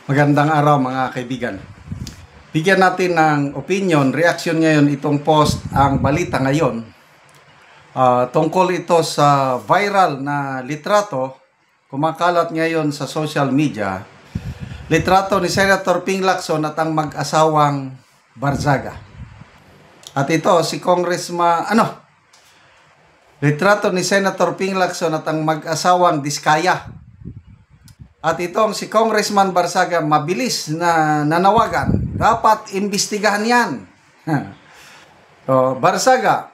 Magandang araw mga kaibigan. Bigyan natin ng opinion, reaction ngayon itong post ang balita ngayon. Tungkol ito sa viral na litrato, kumakalat ngayon sa social media. Litrato ni Senator Ping Lacson at ang mag-asawang Barzaga. At ito si litrato ni Senator Ping Lacson at ang mag-asawang Diskaya. At itong si Congressman Barzaga mabilis na nanawagan. Dapat imbestigahan yan. So, Barzaga,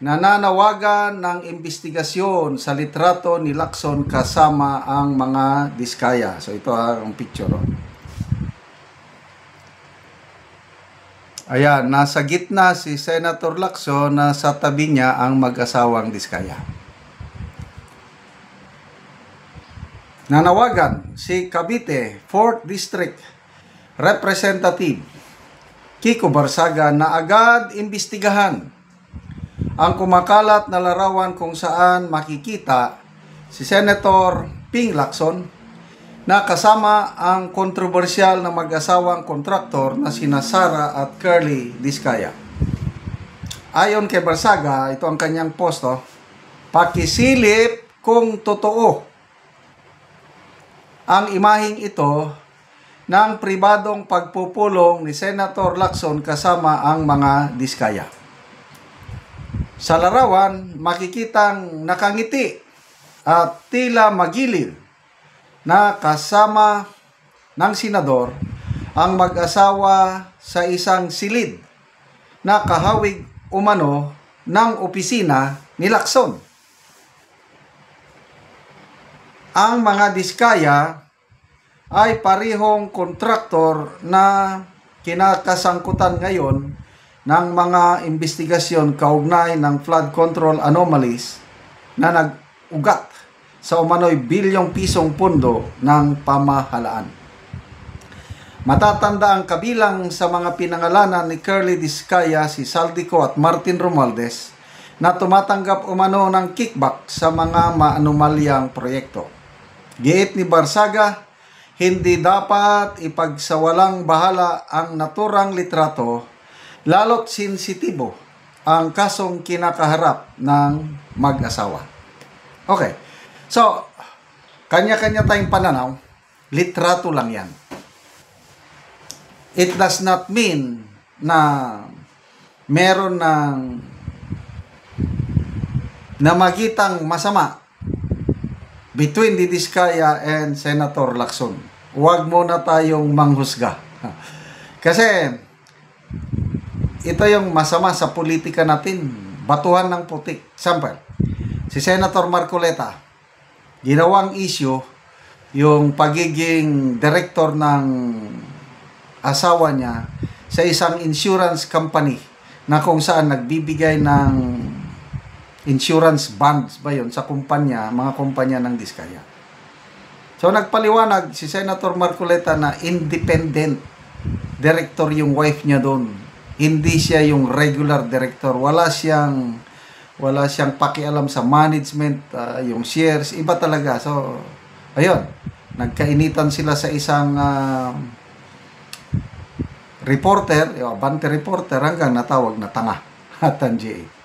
nananawagan ng imbestigasyon sa litrato ni Lacson kasama ang mga Diskaya. So ito ang picture. Ayan, nasa gitna si Senator Lacson, nasa tabi niya ang mag-asawang Diskaya. Nanawagan si Cavite 4th District Representative Kiko Barzaga na agad imbestigahan ang kumakalat na larawan kung saan makikita si Senator Ping Lacson na kasama ang kontrobersyal na mag-asawang kontraktor na sina Sara at Curly Diskaya. Ayon kay Barzaga, ito ang kanyang posto, pakisilip kung totoo ang imaheng ito ng pribadong pagpupulong ni Senator Lacson kasama ang mga Diskaya. Sa larawan, makikitang nakangiti at tila magiliw na kasama ng senador ang mag-asawa sa isang silid na kahawig umano ng opisina ni Lacson. Ang mga Diskaya ay parihong kontraktor na kinakasangkutan ngayon ng mga investigasyon kaugnay ng flood control anomalies na nag-ugat sa umano'y bilyong pisong pondo ng pamahalaan. Matatanda ang kabilang sa mga pinangalanan ni Curly Diskaya si Saldico at Martin Romualdez na tumatanggap umano ng kickback sa mga maanumalyang proyekto. Giit ni Barzaga, hindi dapat ipagsawalang bahala ang naturang litrato, lalo't sensitibo ang kasong kinakaharap ng mag-asawa. Okay, so, kanya-kanya tayong pananaw, litrato lang yan. It does not mean na meron ng namagitang masama between the Diskaya and Senator Lacson. Huwag muna tayong manghusga. Kasi ito yung masama sa politika natin. Batuhan ng putik. Sample, si Senator Marcoleta, ginawang issue yung pagiging director ng asawa niya sa isang insurance company na kung saan nagbibigay ng insurance bonds ba yun sa kumpanya, mga kumpanya ng Diskaya. So nagpaliwanag si Senator Marcoleta na independent director yung wife niya doon. Hindi siya yung regular director. Wala siyang pakialam sa management, yung shares, iba talaga. So ayun, nagkainitan sila sa isang reporter, abante reporter, hanggang natawag na tanga at ang GA.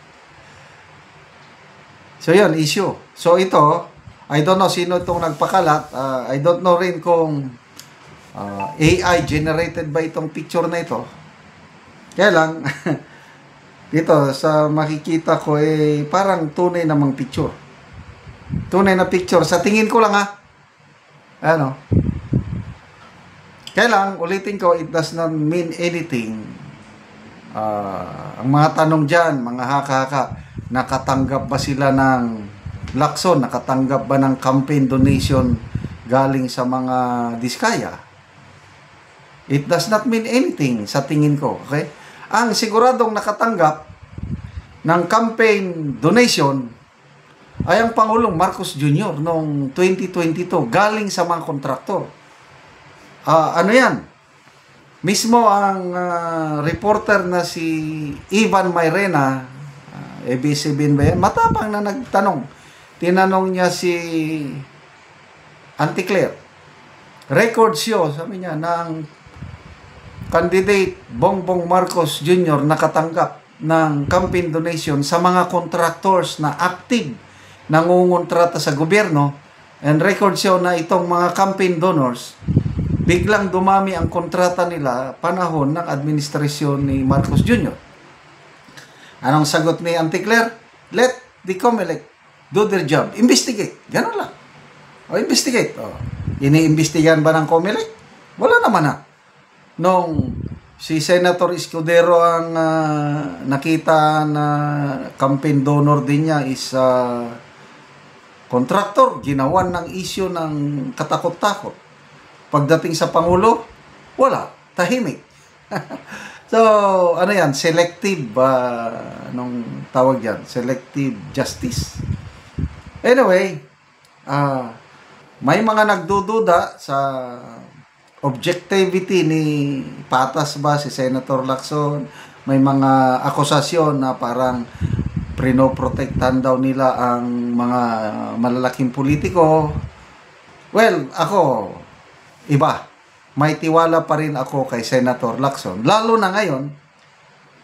So yun, issue. So ito, I don't know sino itong nagpakalat. I don't know rin kung AI generated ba itong picture na ito. Kaya lang, dito sa makikita ko parang tunay namang picture. Tunay na picture. Sa tingin ko lang Ano? Kaya lang, ulitin ko, it does not mean anything. Ang mga tanong dyan, mga haka-haka, nakatanggap ba sila ng Lacson? Nakatanggap ba ng campaign donation galing sa mga Diskaya? It does not mean anything sa tingin ko. Okay? Ang siguradong nakatanggap ng campaign donation ay ang Pangulong Marcos Jr. noong 2022 galing sa mga kontraktor. Ano yan? Mismo ang reporter na si Ivan Mayrena, ABS-CBN ba yan? Matapang na nagtanong. Tinanong niya si Auntie Claire, record show, sabi niya, ng candidate Bongbong Marcos Jr. nakatanggap ng campaign donation sa mga contractors na active nangungontrata sa gobyerno, and record show na itong mga campaign donors, biglang dumami ang kontrata nila panahon ng administrasyon ni Marcos Jr. Anong sagot ni Auntie Claire? Let the COMELEC do their job. Investigate. Ganun lang. O, investigate. O, iniimbestigahan ba ng COMELEC? Wala naman na. Nung si Senator Escudero ang nakita na campaign donor din niya is contractor, ginawan ng issue ng katakot-takot. Pagdating sa Pangulo, wala. Tahimik. So, ano yan? Selective, anong tawag yan? Selective justice. Anyway, may mga nagdududa sa objectivity ni patas ba si Senator Lacson. May mga akusasyon na parang prinoprotektahan daw nila ang mga malalaking politiko. Well, ako, iba. May tiwala pa rin ako kay Senator Lacson. Lalo na ngayon,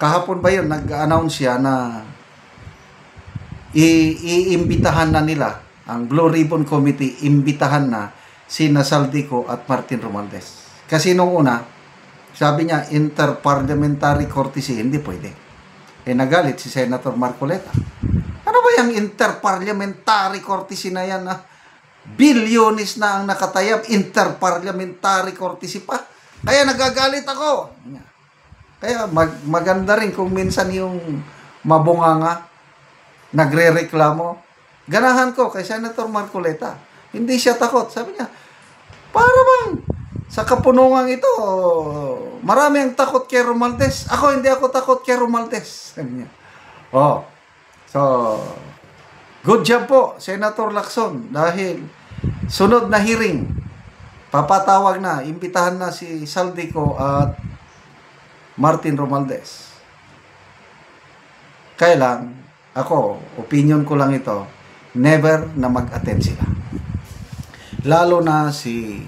kahapon ba yun, nag-announce siya na iimbitahan na nila, ang Blue Ribbon Committee, imbitahan na sina Saldico at Martin Romualdez. Kasi nung una, sabi niya, interparliamentary courtesy, hindi pwede. Nagalit si Senator Marcoleta. Ano ba yung interparliamentary courtesy na yan? Bilyones na ang nakatayab, interparliamentary courtesy pa. Kaya nagagalit ako. Kaya maganda rin kung minsan yung mabunganga, nagre-reklamo. Ganahan ko kay Senator Marcoleta. Hindi siya takot. Sabi niya, para bang sa kapunungan ito, marami ang takot kay Romualdez. Ako, hindi ako takot kay Romualdez. Sabi niya. Oh, so, good job po, Senator Lacson. Dahil sunod na hearing, papatawag na, imbitahan na si Saldico at Martin Romualdez. Kaya lang, ako, opinion ko lang ito, never na mag-attend sila. Lalo na si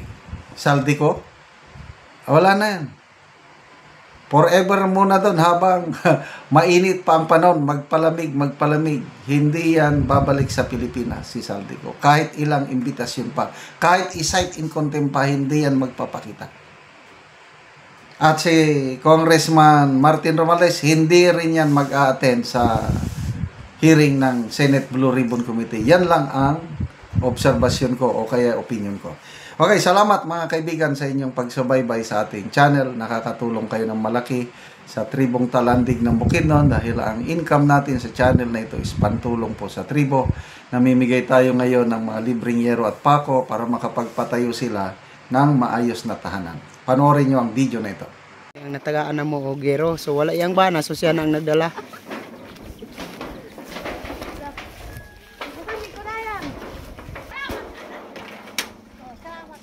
Saldico, wala na yan. Forever muna doon habang mainit pa ang panahon, magpalamig. Hindi yan babalik sa Pilipinas, si Saldico. Kahit ilang imbitasyon pa, kahit i-cite in contempt pa, hindi yan magpapakita. At si Congressman Martin Romualdez, hindi rin yan mag-a-attend sa hearing ng Senate Blue Ribbon Committee. Yan lang ang obserbasyon ko o kaya opinion ko. Okay, salamat mga kaibigan sa inyong pagsubaybay sa ating channel. Nakakatulong kayo ng malaki sa tribong Talandig ng Bukidnon dahil ang income natin sa channel na ito is pantulong po sa tribo. Namimigay tayo ngayon ng mga libreng yero at pako para makapagpatayo sila ng maayos na tahanan. Panoorin nyo ang video na ito. Ang natagaan na mo o gero, so wala yang bana, so siya nang nagdala.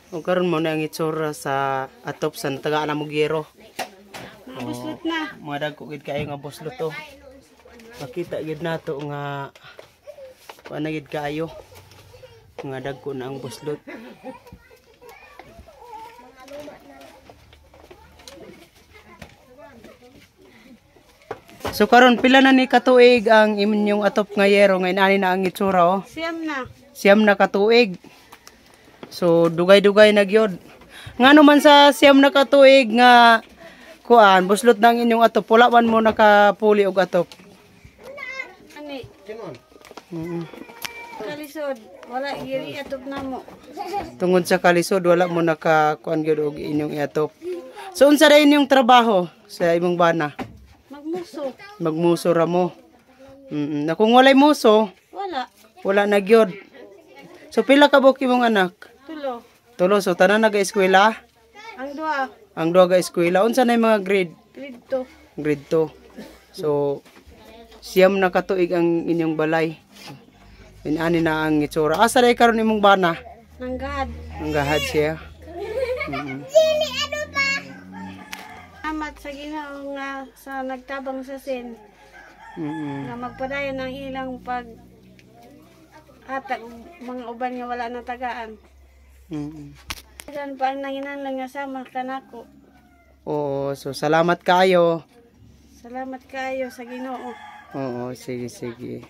O karon mo na ang itsura sa atop sa natagaan na mo gero. Buslot na. Mga dagko gid kayo nga buslot to. Makita gid nato nga kuan gid kayo. Nga dagko na ang buslot. So karon pila na ni katuig ang inyong atop nga yero nga inani na ang itsura oh. Siyam na. Siyam na katuig. So dugay-dugay na gyud. Ngano man sa siyam na katuig nga kuan buslot nang inyong atop, wala man mo nakapuli og atop. Ani. Kalisod, wala giri atop na mo. Tungod sa kalisod wala mo nakakuan gyud og inyong atop. So unsa ra inyong trabaho sa imong bana? Magmuso. Magmuso ra mo. Na kung walay muso, wala na gyud. So pila ka buok imong anak? Tulo. Tulo, so tanan naga-eskwela? Ang duha. Ang duha ga-eskwela. Unsa na yung mga grade? Grade 2. Grade 2. So siyam na katuig ang inyong balay. Inani na ang itsura. Asa ray karon imong bana? Nanggahad. Nanggahad siya. Sini ano pa? Amat sa Ginoo nga sa nagtabang sa sin. Nga magpadayon ng ilang pag atag mga uban nga wala na tagaan. Dan pa ang nanginanlang nga sama ka nako. Oo, so salamat kayo. Salamat kayo sa Ginoo. Oo, sige, sige.